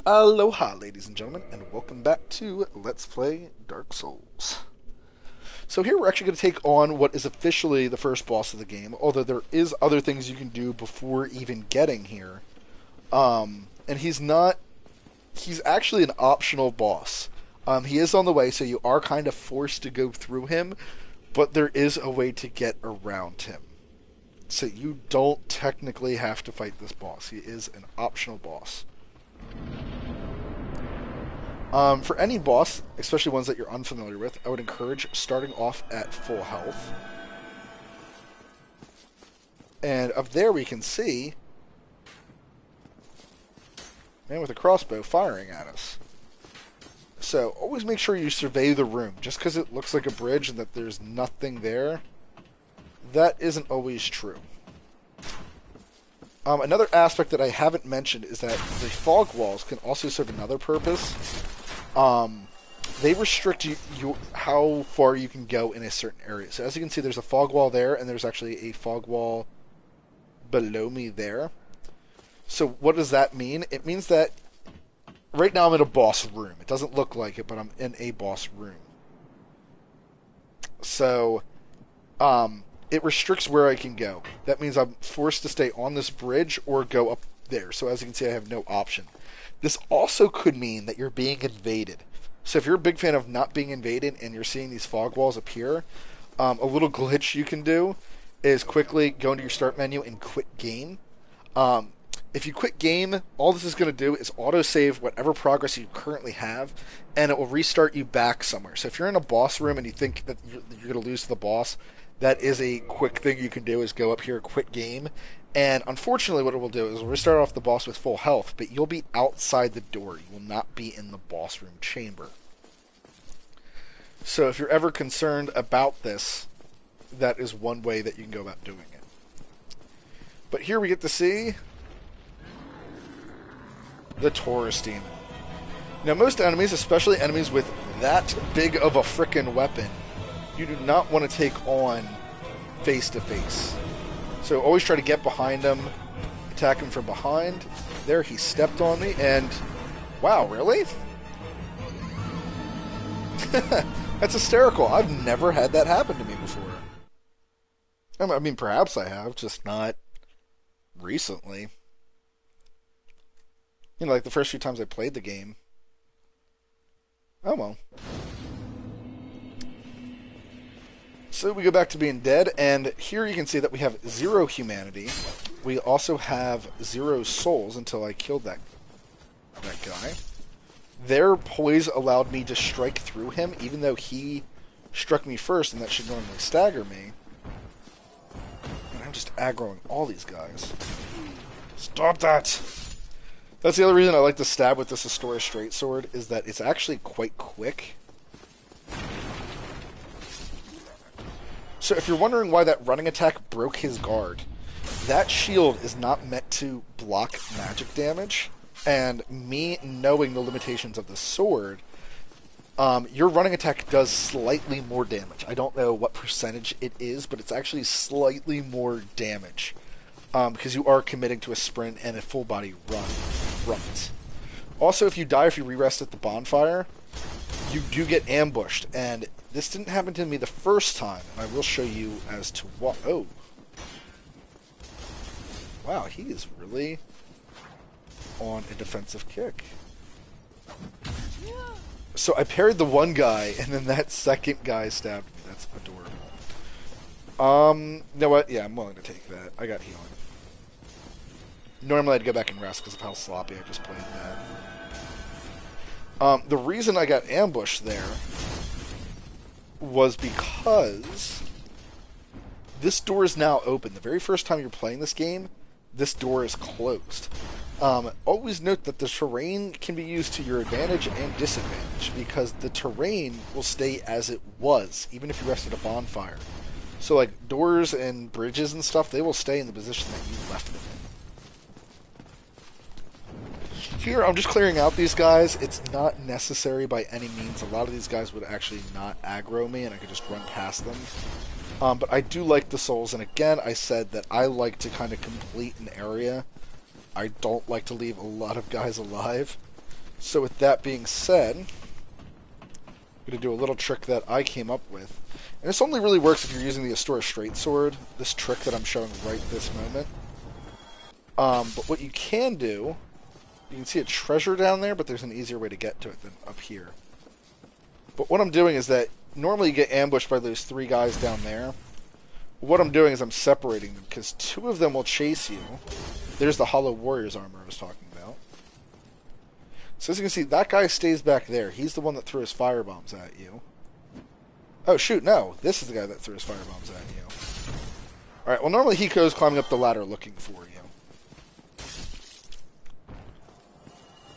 Aloha, ladies and gentlemen, and welcome back to Let's Play Dark Souls. So here we're actually going to take on what is officially the first boss of the game, although there is other things you can do before even getting here. And he's actually an optional boss. He is on the way, so you are kind of forced to go through him, but there is a way to get around him. So you don't technically have to fight this boss. He is an optional boss. For any boss, especially ones that you're unfamiliar with, I would encourage starting off at full health. And up there we can see man with a crossbow firing at us. So always make sure you survey the room. Just because it looks like a bridge and that there's nothing there, that isn't always true. Another aspect that I haven't mentioned is that the fog walls can also serve another purpose. They restrict you how far you can go in a certain area. So as you can see, there's a fog wall there, and there's actually a fog wall below me there. So what does that mean? It means that right now I'm in a boss room. It doesn't look like it, but I'm in a boss room. So, it restricts where I can go. That means I'm forced to stay on this bridge or go up there. So as you can see, I have no option. This also could mean that you're being invaded. So if you're a big fan of not being invaded and you're seeing these fog walls appear, a little glitch you can do is quickly go into your start menu and quit game. If you quit game, all this is going to do is autosave whatever progress you currently have, and it will restart you back somewhere. So if you're in a boss room and you think that you're going to lose to the boss, that is a quick thing you can do, is go up here, quit game. And unfortunately what it will do is we'll start off the boss with full health, but you'll be outside the door. You will not be in the boss room chamber. So if you're ever concerned about this, that is one way that you can go about doing it. But here we get to see the Taurus Demon. Now most enemies, especially enemies with that big of a frickin' weapon, you do not want to take on face to face. So always try to get behind him, attack him from behind. There, he stepped on me, and wow, really? That's hysterical. I've never had that happen to me before. I mean, perhaps I have, just not recently. You know, like the first few times I played the game. Oh well. So we go back to being dead, and here you can see that we have 0 humanity. We also have 0 souls until I killed that guy. Their poise allowed me to strike through him, even though he struck me first, and that should normally stagger me. And I'm just aggroing all these guys. Stop that! That's the other reason I like to stab with this Astoria Straight Sword, is that it's actually quite quick. So if you're wondering why that running attack broke his guard, that shield is not meant to block magic damage, and me knowing the limitations of the sword, your running attack does slightly more damage. I don't know what percentage it is, but it's actually slightly more damage, because you are committing to a sprint and a full body runs. Also, if you die, if you re-rest at the bonfire, you do get ambushed, and this didn't happen to me the first time, and I will show you as to what. Oh. Wow, he is really on a defensive kick. So I parried the one guy, and then that second guy stabbed me. That's adorable. You know what? Yeah, I'm willing to take that. I got healing. Normally I'd go back and rest because of how sloppy I just played that. The reason I got ambushed there was because this door is now open. The very first time you're playing this game, this door is closed. Always note that the terrain can be used to your advantage and disadvantage, because the terrain will stay as it was, even if you rest at a bonfire. So like doors and bridges and stuff, they will stay in the position that you left them in. Here, I'm just clearing out these guys. It's not necessary by any means. A lot of these guys would actually not aggro me, and I could just run past them. But I do like the souls, and again, I said that I like to kind of complete an area. I don't like to leave a lot of guys alive. So with that being said, I'm going to do a little trick that I came up with. And this only really works if you're using the Astora Straight Sword, this trick that I'm showing right this moment. But what you can do, you can see a treasure down there, but there's an easier way to get to it than up here. But what I'm doing is that normally you get ambushed by those 3 guys down there. What I'm doing is I'm separating them, because 2 of them will chase you. There's the Hollow Warrior's armor I was talking about. So as you can see, that guy stays back there. He's the one that threw his firebombs at you. Oh, shoot, no. This is the guy that threw his firebombs at you. Alright, well, normally he goes climbing up the ladder looking for you.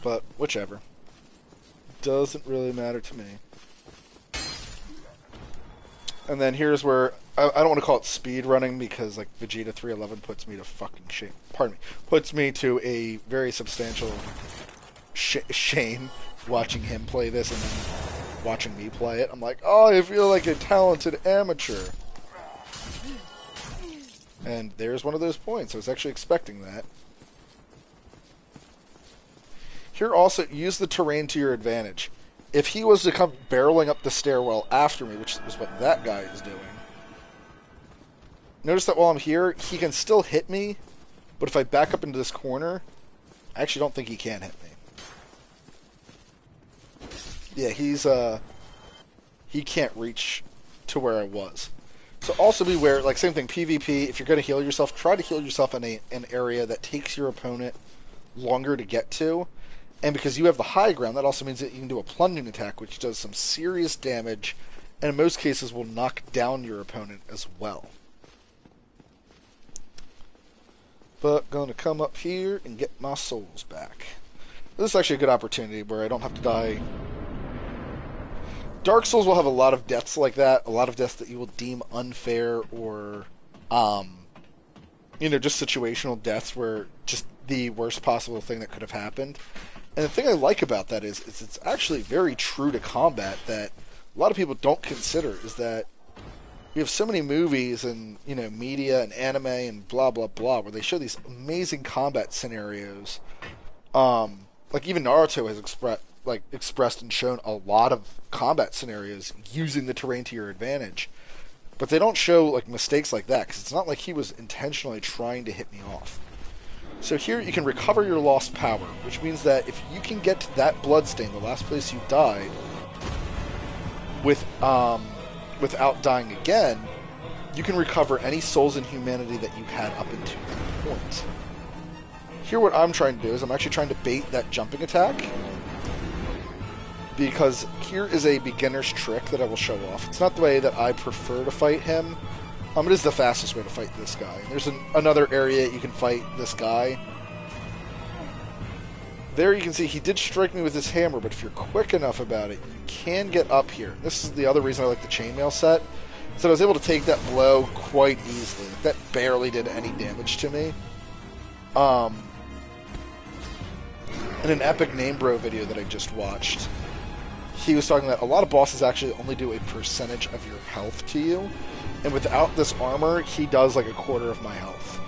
But, whichever. Doesn't really matter to me. And then here's where... I don't want to call it speed running because, like, Vegeta 311 puts me to fucking shame. Pardon me. Puts me to a very substantial shame watching him play this and then watching me play it. I'm like, oh, I feel like a talented amateur. And there's one of those points. I was actually expecting that. Here also, use the terrain to your advantage. If he was to come barreling up the stairwell after me, which is what that guy is doing, notice that while I'm here, he can still hit me, but if I back up into this corner, I actually don't think he can hit me. Yeah, he can't reach to where I was. So also beware, like same thing, PvP, if you're going to heal yourself, try to heal yourself in an area that takes your opponent longer to get to. And because you have the high ground, that also means that you can do a plunging attack, which does some serious damage, and in most cases will knock down your opponent as well. But gonna come up here and get my souls back. This is actually a good opportunity where I don't have to die. Dark Souls will have a lot of deaths like that, a lot of deaths that you will deem unfair or, just situational deaths where just the worst possible thing that could have happened. And the thing I like about that is it's actually very true to combat that a lot of people don't consider, is that we have so many movies and, media and anime and blah, blah, blah, where they show these amazing combat scenarios. Like even Naruto has expressed and shown a lot of combat scenarios using the terrain to your advantage. But they don't show like mistakes like that, because it's not like he was intentionally trying to hit me off. So here you can recover your lost power, which means that if you can get to that bloodstain, the last place you died, without dying again, you can recover any souls in humanity that you had up until that point. Here what I'm trying to do is I'm actually trying to bait that jumping attack, because here is a beginner's trick that I will show off. It's not the way that I prefer to fight him. It is the fastest way to fight this guy. There's another area you can fight this guy. There you can see he did strike me with his hammer, but if you're quick enough about it, you can get up here. This is the other reason I like the chainmail set. So I was able to take that blow quite easily. That barely did any damage to me. In an Epic Name Bro video that I just watched, he was talking that a lot of bosses actually only do a percentage of your health to you. And without this armor, he does like a quarter of my health.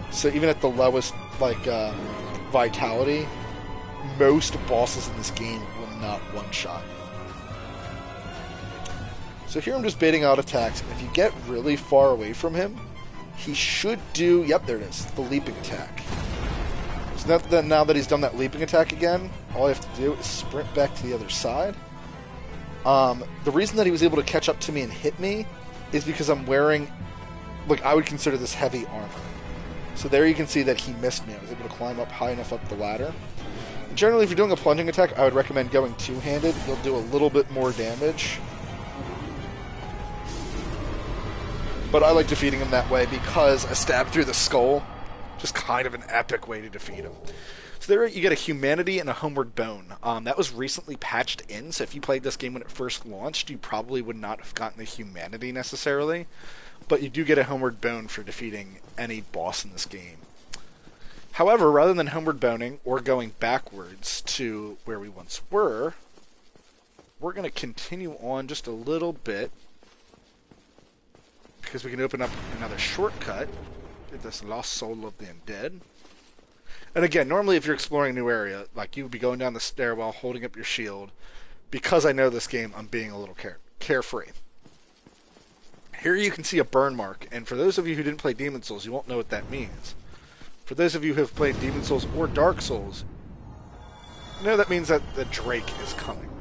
So even at the lowest vitality, most bosses in this game will not one-shot you. So here I'm just baiting out attacks. If you get really far away from him, he should do... Yep, there it is. The leaping attack. So now that he's done that leaping attack again, all I have to do is sprint back to the other side. The reason that he was able to catch up to me and hit me is because I'm wearing, I would consider this heavy armor. So there you can see that he missed me. I was able to climb up high enough up the ladder. And generally, if you're doing a plunging attack, I would recommend going two-handed. You'll do a little bit more damage. But I like defeating him that way because a stab through the skull, just kind of an epic way to defeat him. So there you get a Humanity and a Homeward Bone. That was recently patched in, so if you played this game when it first launched, you probably would not have gotten the Humanity necessarily. But you do get a Homeward Bone for defeating any boss in this game. However, rather than Homeward Boning or going backwards to where we once were, we're going to continue on just a little bit, because we can open up another shortcut, this Lost Soul of the Undead. And again, normally if you're exploring a new area, like you would be going down the stairwell holding up your shield. Because I know this game, I'm being a little carefree. Here you can see a burn mark, and for those of you who didn't play Demon Souls, you won't know what that means. For those of you who have played Demon Souls or Dark Souls, you know that means that the Drake is coming.